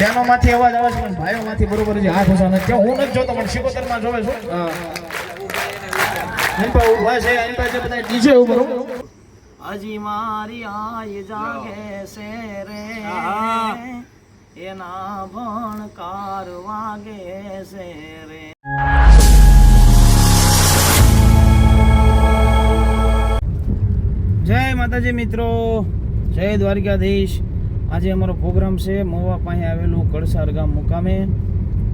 બહેનોમાંથી અવાજ આવે છે પણ ભાઈઓમાંથી બરોબર જે હાથ ઉછા નથી હું નથી જોતો પણ શિકોતરમાં જોવે છું ઉભા છે એની પાસે બધા ડીજે ઉપર હજી મારી આય જાગે છે રે એના ભણકાર વાગે છે રે જય માતાજી મિત્રો, જય દ્વારકાધીશ। આજે અમારો પ્રોગ્રામ છે મહુવા પાસે આવેલું કળસાર ગામ મુકામે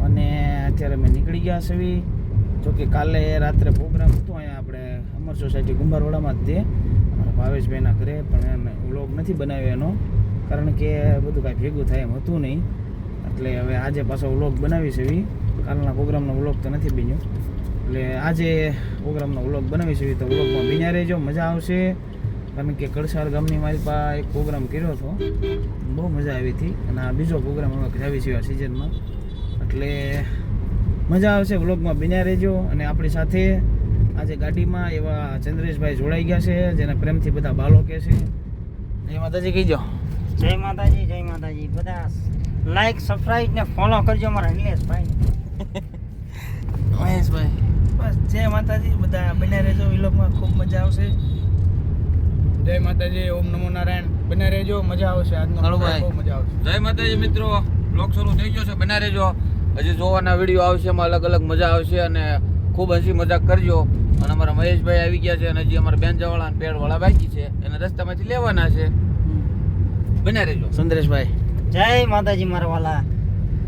અને અત્યારે અમે નીકળી ગયા છીએ। જોકે કાલે રાત્રે પ્રોગ્રામ હતો અહીંયા આપણે અમર સોસાયટી ગુંભારવાડામાં જ તે અમારા ભાવેશભાઈના ઘરે, પણ અમે વ્લોગ નથી બનાવ્યો એનો, કારણ કે બધું કાંઈ ભેગું થાય એમ હતું નહીં, એટલે હવે આજે પાછો વ્લોગ બનાવી છે। કાલના પ્રોગ્રામનો વ્લોગ તો નથી બન્યો, એટલે આજે પ્રોગ્રામનો વ્લોગ બનાવી છે, તો વ્લોગમાં બન્યા રહેજો, મજા આવશે। કારણ કે કળસાર ગામની મારી પાસે એક પ્રોગ્રામ કર્યો હતો, બહુ મજા આવી હતી, અને આ બીજો પ્રોગ્રામ હવે આવી છે આ સિઝનમાં, એટલે મજા આવશે। વ્લોગમાં બન્યા રહેજો। અને આપણી સાથે આજે ગાડીમાં એવા ચંદ્રેશભાઈ જોડાઈ ગયા છે, જેને પ્રેમથી બધા બાલો કહે છે। જય માતાજી કહીજો। જય માતાજી, જય માતાજી। બધા લાઈક, સબસ્ક્રાઇબ ને ફોલો કરજો મારા નિલેશભાઈ, મહેશભાઈ। બસ જય માતાજી, બધા બન્યા રહેજો, વ્લોગમાં ખૂબ મજા આવશે। જય માતાજી, ઓમ નમો નારાયણ, બન્યા રહેજો, મજા આવશે। આજનો બહુ મજા આવશે। જય માતાજી મિત્રો, બ્લોગ શરૂ થઈ ગયો છે, બન્યા રહેજો, હજી જોવાના વિડીયો આવશે, એમાં અલગ અલગ મજા આવશે અને ખૂબ હસી મજાક કરજો। અને અમારા મહેશભાઈ આવી ગયા છે અને હજી અમારા બેનજાવાળા અને પેડવાળા બાકી છે, એને રસ્તામાંથી લેવાના છે, બન્યા રહેજો। ચંદ્રેશભાઈ જય માતાજી મારા વાલા।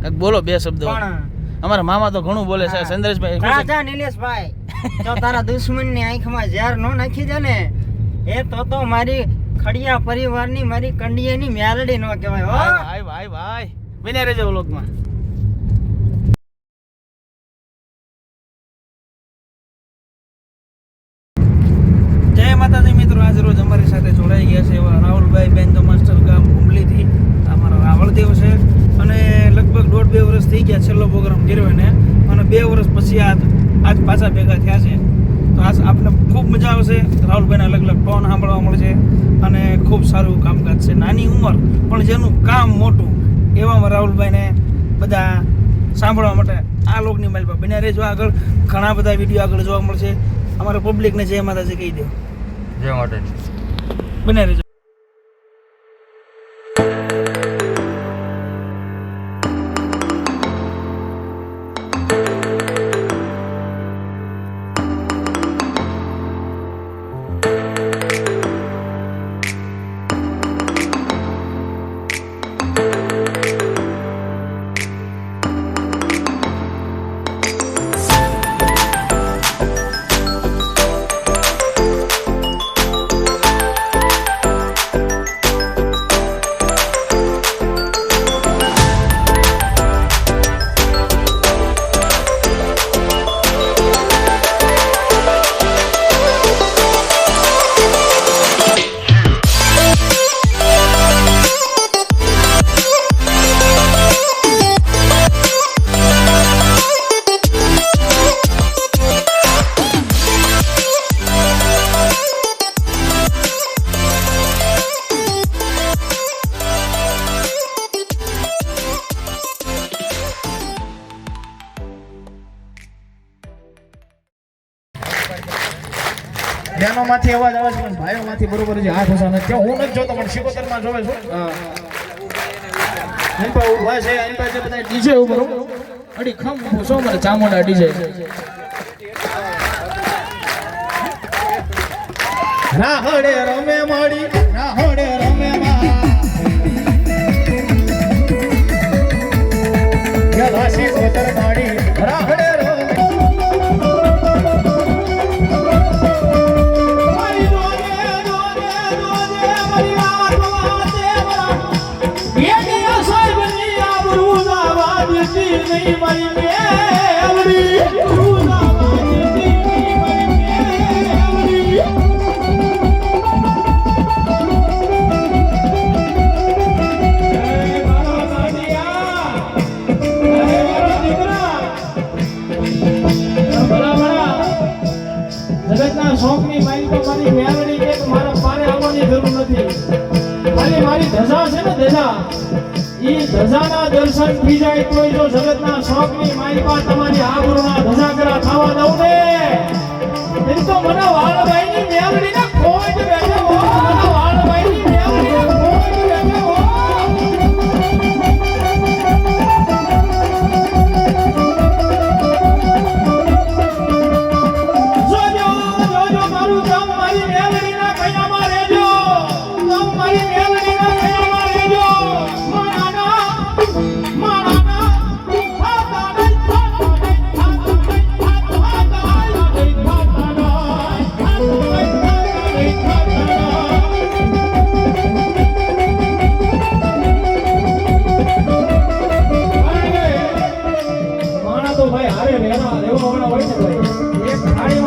એક બોલો બે શબ્દો। પણ અમારા મામા તો ઘણું બોલે છે, ચંદ્રેશભાઈ રાજા નિલેશભાઈ, જો તારા દુશ્મનની આંખમાં ઝેર નો નાખી દે ને, એ તો મારી ખડિયા પરિવારની મારી કંડિયાની મ્યાલડી નો કહેવાય હો। ભાઈ ભાઈ ભાઈ બન્યા રહેજો વ્લોગમાં। જય માતાજી મિત્રો, આજ રોજ અમારી સાથે જોડાઈ ગયા છે એવા રાહુલભાઈ બેન્જો માસ્ટર ગામ હુમલીથી, અમારા રાવળદેવ છે, અને લગભગ 1.5-2 વર્ષ થઈ ગયા છેલ્લો પ્રોગ્રામ કર્યો એને, અને 2 વર્ષ પછી આજ પાછા ભેગા થયા છે। તો આજ આપણે ખૂબ મજા આવશે, રાહુલભાઈના અલગ અલગ ટોન સાંભળવા મળશે અને ખૂબ સારું કામકાજ છે। નાની ઉંમર પણ જેનું કામ મોટું, એવામાં રાહુલભાઈને બધા સાંભળવા માટે આ લોકની મારી પાસે બન્યા રહેજો। આગળ ઘણા બધા વિડીયો આગળ જોવા મળશે। અમારા પબ્લિકને જય માતાજી કહી દો। જય માતાજી, બન્યા રહેજો। બહેનોમાંથી અવાજ આવે છે પણ ભાઈઓમાંથી બરોબર જે હાથ ઉછા નથી હું નથી જોતો પણ શિકોતરમાં જોવે છું ઉભા છે એની પાસે બધા ડીજે ઉપર અડી ખમ શું મને ચામુંડા ડીજે રાહડે રમે માડી રાહડે રમે ગલાસી કોતર માડી રાહડે શોખની મારી તો મારી મેળવી કે મારા પારે આવવાની જરૂર નથી, ખાલી મારી ધજા છે ને ધજા ઈ ધજાના દર્શન થઈ જાય તો જો જગતના શોખની માલિકા તમારી આબરૂના ધજાગરા થવા દઉં ને એની તો મને વાળભાઈની મેલડીને ખોટ બેઠો હો મને વાળભાઈની મેલડીને ખોટ બેઠો હો જોજો જોજો મારું ગામ મારી મેલડીના કયામાં રહેજો ગામ મારી મેલડીના કયામાં રહેજો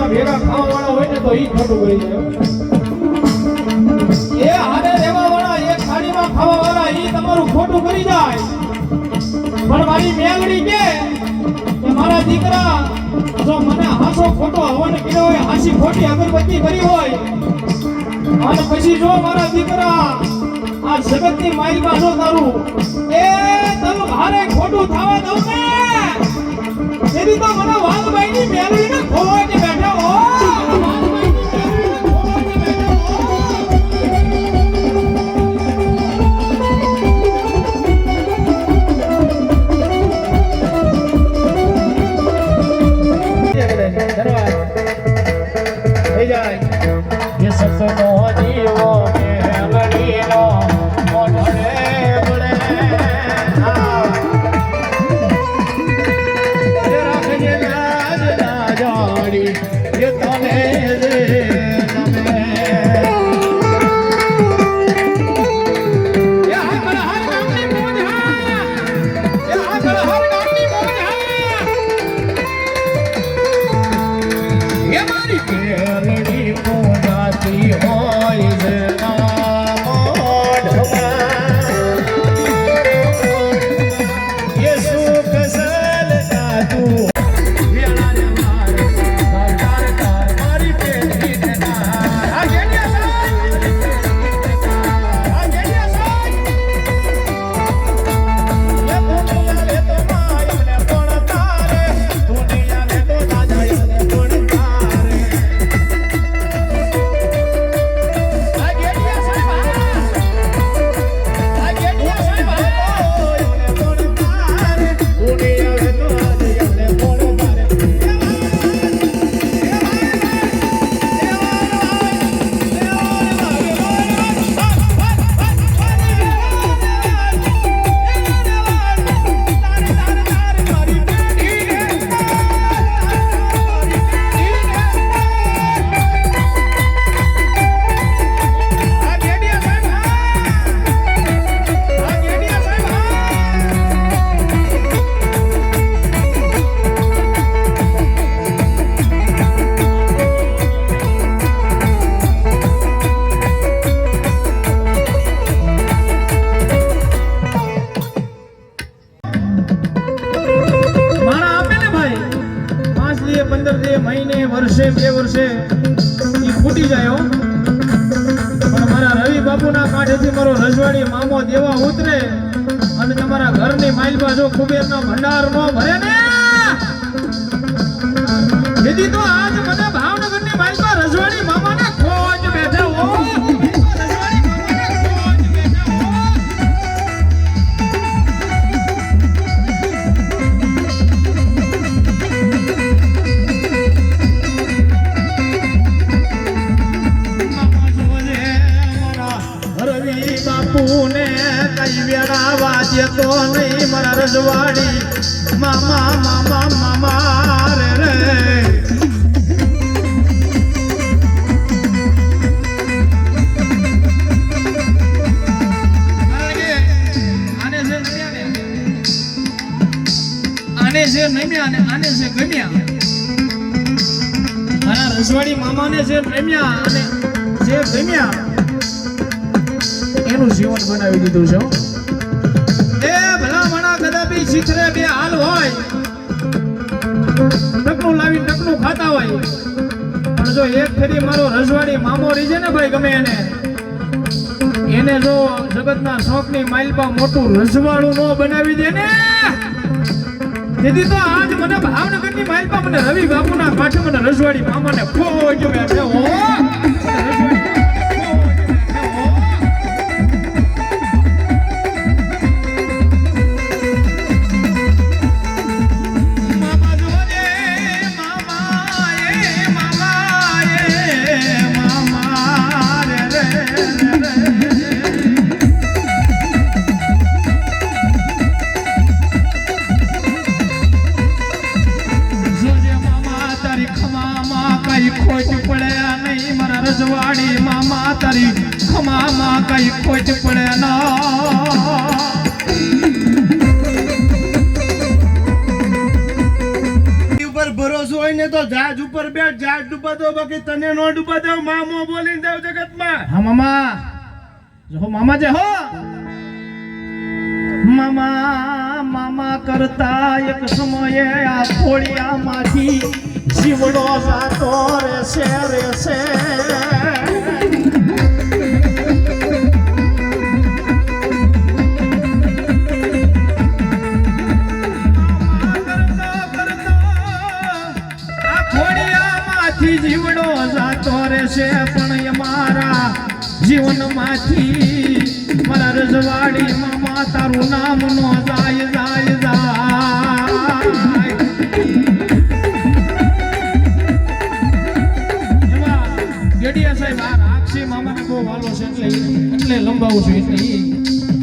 ભેગા ખાવા વાળા હોય ને તો ઈ ખોટું કરી જાય એ હારે રહેવા વાળા એક થાળીમાં ખાવા વાળા ઈ તમારું ખોટું કરી જાય પણ મારી મેલડી કે મારા દીકરા જો મને હાસો ખોટો હવન કર્યો હોય હાસી ખોટી અગરબત્તી કરી હોય અને પછી જો મારા દીકરા આ જગતની માલિકા જો તારું હારે ખોટું થવા દઉં ને એની તો મને વાલભાઈની મેલડીને ખોવાઈને બેઠા હો ये सपनो जीवो मेलडीनो मोढे बुड़े ये तने रे नमे ये हर गामनी मोजा ये हर गामनी मोजा ये मारी मेलडी मोजाती होय जे ये सुख सलता तू વર્ષે બે વર્ષે ઈ ફૂટી જાય હો પણ મારા રવિ બાપુના કાંઠેથી મારો રજવાડી મામો દેવા ઉતરે અને તમારા ઘરની માઇલમાં જો કુબેરનો ભંડાર નો ભરે ને દીદી તો આજ મને ભાવનગરની માઇલમાં રજવાડી મામાને ખોજ બેઠા હો બાપુને કઈ વેળા વાજે તો નહીં મારા રજવાડી મામા મામા મામા રે રે આને છે નમ્યા ને આને છે ગમ્યા મારા રજવાડી મામાને છે નમ્યા અને જે ગમ્યા એનું જીવન બનાવી દીધું છે એ ભલા મણા કદાપી શીખરે બે હાલ હોય નકનું લાવી નકનું ખાતા હોય પણ જો એક ફેરી મારો રજવાડી મામો રીજે ને ભાઈ ગમે એને એને જો જગતના શોખની માઇલપા મોટું રજવાડું ન બનાવી દે ને તેથી તો આજ મને ભાવનગરની માઇલપા મને રવિ બાપુના કાંઠે મને રજવાડી મામાને ફોજો બેઠે હો રજવાડી મામા તારી ખમામાં કઈ ખોટ પડે ના ઉપર ભરોસો હોય ને તો જહાજ ઉપર બેઠ જહાજ ડૂબા દો બાકી તને નો ડૂબા દો મામો બોલીને દેવ જગતમાં હા મામા જો મામા જે હો મામા મામા કરતા એક સમયે આ ખોડિયામાંથી જીવડો જાતો રહેશે રહેશે જીવડો જાતો રહેશે પણ અમારા જીવનમાંથી મારા રજવાડી મામા તારું નામ નો જાય જાય જાય એમાં ગેડિયા સાહેબ આ રાક્ષી મામાને બહુ વાલો છે એટલે લંબાવું છું એટલે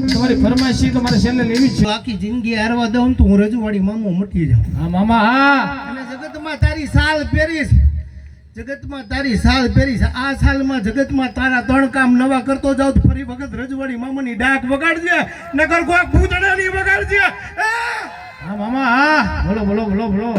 તમારી ફરમાઈશ તો મારે છેલ્લે લેવી જ છે આખી જિંદગી હારવા દઉં તો હું રજવાડી મામો મટી જાઉં હા મામા હા અને જગતમાં તારી સાલ પહેરીશ જગતમાં તારી સાલ પહેરીશ આ સાલમાં જગતમાં તારા 3 કામ નવા કરતો જાવ તો ફરી વખત રજવાડી મામાની ડાક વગાડજે નકર કોઈ ભૂતડાની વગાડજે હા મામા હા બોલો બોલો બોલો બોલો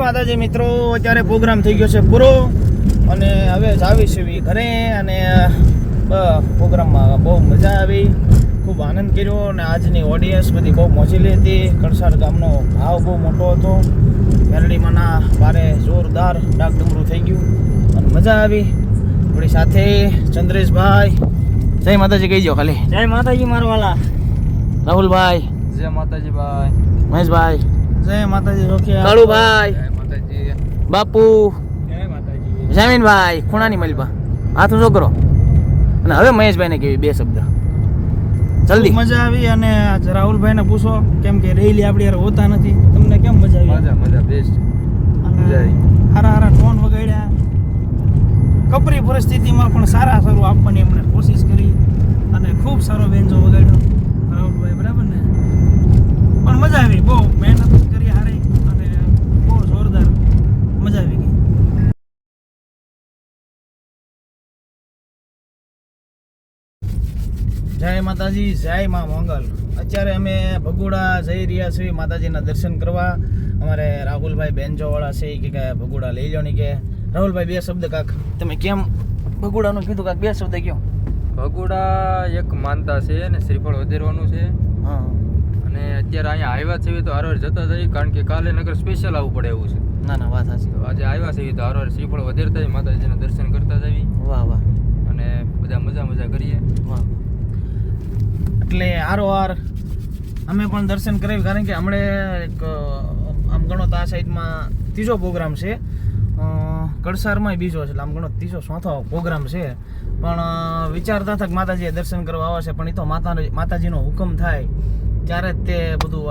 માતાજી મિત્રો અત્યારે પ્રોગ્રામ થઈ ગયો છે પૂરો અને હવે જાવી છે ઘરે અને પ્રોગ્રામમાં બહુ મજા આવી ખૂબ આનંદ કર્યો અને આજની ઓડિયન્સ બધી બહુ મોજીલી હતી કળસાર ગામનો ભાવ બહુ મોટો હતો મેરડીમાંના બારે જોરદાર ડાક ડમરું થઈ ગયું અને મજા આવી આપણી સાથે ચંદ્રેશભાઈ. જય માતાજી કહી દો ખાલી. જય માતાજી મારવાલા. રાહુલભાઈ. જય માતાજી ભાઈ. મહેશભાઈ. જય માતાજી રોકિયા. કાળુભાઈ. જય માતાજી. બાપુ. જય માતાજી. જામીનભાઈ ખૂણાની મલબા હાથ ઊંચો કરો. અને હવે મહેશભાઈને કેવી બે શબ્દ જલ્દી. મજા આવી અને રાહુલભાઈને પૂછો કેમ કે ડેઈલી આપણી યાર હોતા નથી. તમને કેમ મજા આવી? મજા બેસ્ટ. હારા હારા ટોન વગાડ્યા. કપરી પરિસ્થિતિમાં પણ સારું આપવાની એમણે કોશિશ કરી અને ખૂબ સારો બેન્જો વગાડ્યો રાહુલભાઈ, બરાબર ને? પણ મજા આવી, બહુ મહેનત કરી હારી અને બહુ જોરદાર મજા આવી ગઈ. જય માતાજી, જય માં મોંગલ. અત્યારે અમે ભગોડા જઈ રહ્યા છીએ માતાજીના દર્શન કરવા. અમારે રાહુલભાઈ બેન્ચોવાળા છે ઈ કે ભગોડા લઈ લો ની કે. રાહુલભાઈ બે શબ્દ કાક તમે કેમ ભગોડાનું કીધું, કાક બે શબ્દ કયો. ભગોડા એક માનતા છે અને શ્રીફળ વધેરવાનું છે. હા, અને અત્યારે અહીંયા આવ્યા છે તો હારવાર જતા જઈએ, કારણ કે કાલે નગર સ્પેશિયલ આવવું પડે એવું છે. ના ના વાત સાચી. તો આજે આવ્યા છે તો હારવાર શ્રીફળ વધેરતા જઈએ, માતાજીના દર્શન કરતા જઈએ વાહ વાહ અને બધા મજા કરીએ. વાહ. એટલે આરોવાર અમે પણ દર્શન કરાવ્યું, કારણ કે હમણે એક આમ ગણો તો આ સાઈડમાં ત્રીજો પ્રોગ્રામ છે, કડસારમાં બીજો છે, એટલે આમ ગણો ત્રીજો ચોથો પ્રોગ્રામ છે. પણ વિચારતા હતા કે માતાજીએ દર્શન કરવા આવશે, પણ એ તો માતાજીનો હુકમ થાય ત્યારે જ તે બધું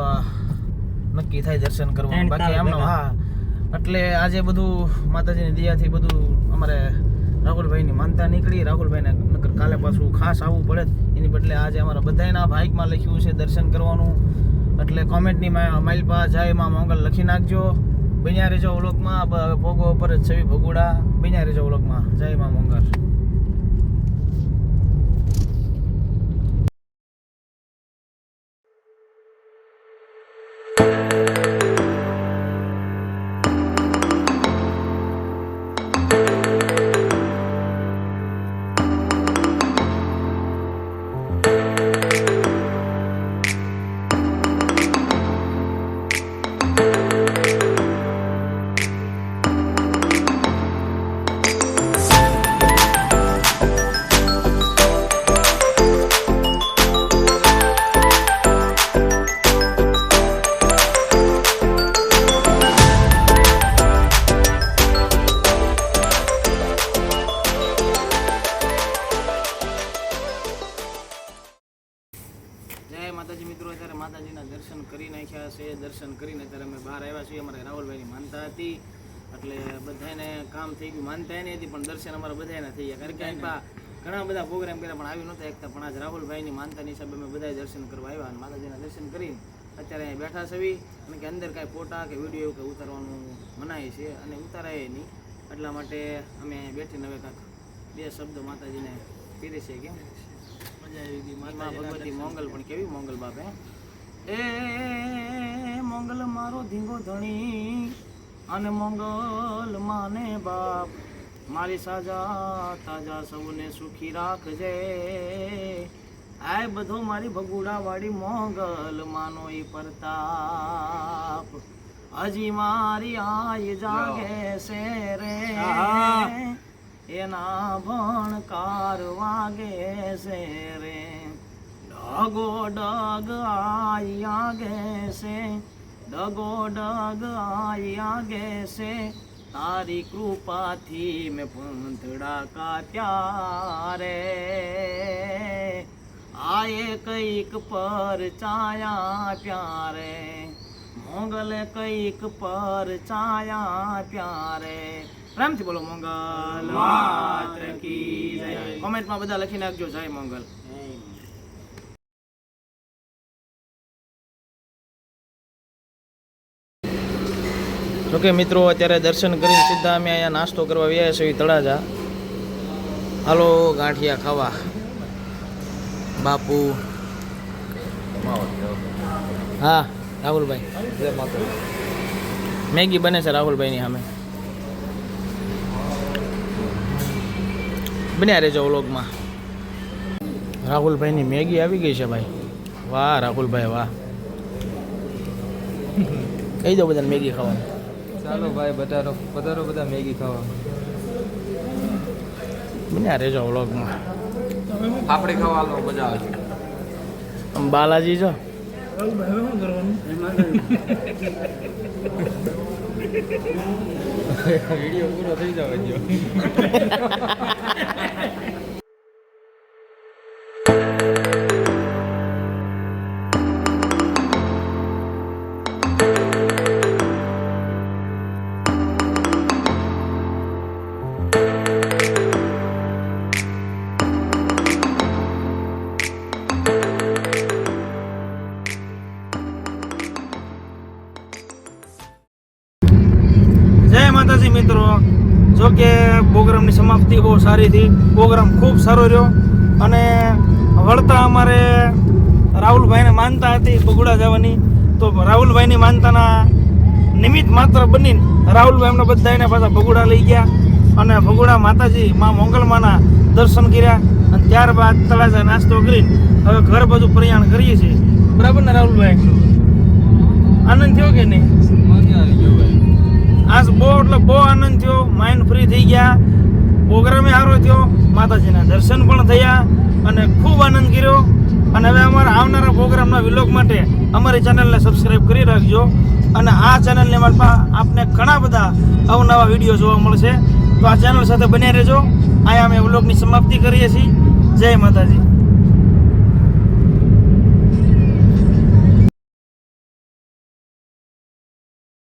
નક્કી થાય દર્શન કરવાનું. બાકી એમનો હા, એટલે આજે બધું માતાજીની દયાથી બધું અમારે રાહુલભાઈની માનતા નીકળી. રાહુલભાઈને નકર કાલે પાછું ખાસ આવવું પડે, એની બદલે આજે અમારા બધાના ભાઈકમાં લખ્યું છે દર્શન કરવાનું. એટલે કોમેન્ટની માઇલ પા જય માં મોંગલ લખી નાખજો. બન્યા રહેજો વ્લોગમાં. હવે ભોગો ઉપર જ છવી ભગોડા. બન્યા રહેજો વ્લોગમાં. જય માં મોંગલ. જય માતાજી મિત્રો, અત્યારે માતાજીના દર્શન કરી નાખ્યા છે. દર્શન કરીને અત્યારે અમે બહાર આવ્યા છીએ. અમારે રાહુલભાઈની માનતા હતી એટલે બધાને કામ થઈ ગયું. માનતા નહીં હતી પણ દર્શન અમારા બધાના થઈ ગયા, કારણ કે ઘણા બધા પ્રોગ્રામ કર્યા પણ આવી નહોતા એકતા. પણ આજ રાહુલભાઈની માનતાની હિસાબે અમે બધા દર્શન કરવા આવ્યા અને માતાજીના દર્શન કરીને અત્યારે અહીં બેઠા છે. અને કે અંદર કાંઈ ફોટા કે વિડીયો એવું કંઈ ઉતારવાનું મનાય છે અને ઉતારાય નહીં, એટલા માટે અમે બેઠીને હવે કાંઈક બે શબ્દ માતાજીને પીરે છે. કેમ મજા આવી ગઈ. માં ભગવતી મોંગલ પણ કેવી મોંગલ બાપે. એ મોંગલ મારો ધીંગો ધણી અને મોંગલ માને બાપ, મારી સાજા તાજા સૌને સુખી રાખજે. આ બધો મારી ભગુડા વાળી મોંગલ માનો ઈ પ્રતાપ. હજી મારી આય જાગે છે રે, એના ભણકાર વાગે છે રે. ડગો ડગ આઈ આગે છે, ડગો ડગ આઈ આગે છે. તારી કૃપાથી મેં પંથડા કાપ્યા રે. આયે કઈક પર ચાયા પ્યારે, મોંગલે કઈક પર ચાયા પ્યારે. પ્રેમથી બોલો મોંગલ માત કી જય. કોમેન્ટમાં બધા લખી નાખજો જય મોંગલ. જોકે મિત્રો અત્યારે દર્શન કરીને સીધા અમે અહીંયા નાસ્તો કરવા આવ્યા છીએ તળાજા. હાલો ગાંઠિયા ખાવા. બાપુ હા રાહુલભાઈ મેગી બને છે રાહુલભાઈની સામે. બન્યા રહેજો વ્લોગમાં. રાહુલભાઈની મેગી આવી ગઈ છે ભાઈ. વાહ રાહુલભાઈ વાહ. કહી દો બધાને મેગી ખાવાનું. ચાલો ભાઈ, પધારો બધા મેગી ખાવા. બન્યા રહેજો વ્લોગમાં. ફાફડી ખાવાનો મજા આવે છે. આમ બાલાજી જો રાહુલભાઈ હવે શું કરવાનું? વિડીયો પૂરો થઈ જવા દો. જય માતાજી મિત્રો, જો કે પ્રોગ્રામની સમાપ્તિ બહુ સારી હતી. પ્રોગ્રામ ખૂબ સારો રહ્યો અને વળતા અમારે રાહુલભાઈને માનતા હતી બગુડા જવાની, તો રાહુલભાઈની માનતાના નિમિત્ત માત્ર બનીને રાહુલભાઈ અમને બધાને પાછા બગુડા લઈ ગયા અને બગુડા માતાજી મા મોંગલમાના દર્શન કર્યા અને ત્યારબાદ તળાજા નાસ્તો કરીને હવે ઘર બાજુ પ્રયાણ કરીએ છીએ. બરાબર ને રાહુલભાઈ? આનંદ થયો કે નહીં? મજા આવી ગયો ભાઈ. આજ બહુ એટલે બહુ આનંદ થયો, માઇન્ડ ફ્રી થઈ ગયા, પ્રોગ્રામે સારો થયો, માતાજીના દર્શન પણ થયા અને ખૂબ આનંદ કર્યો. અને હવે અમારા આવનારા પ્રોગ્રામના વિલોગ માટે અમારી ચેનલને સબસ્ક્રાઈબ કરી રાખજો અને આ ચેનલને આપને ઘણા બધા અવનવા વિડીયો જોવા મળશે, તો આ ચેનલ સાથે બન્યા રહેજો. અહીંયા અમે વ્લોગની સમાપ્તિ કરીએ છીએ. જય માતાજી.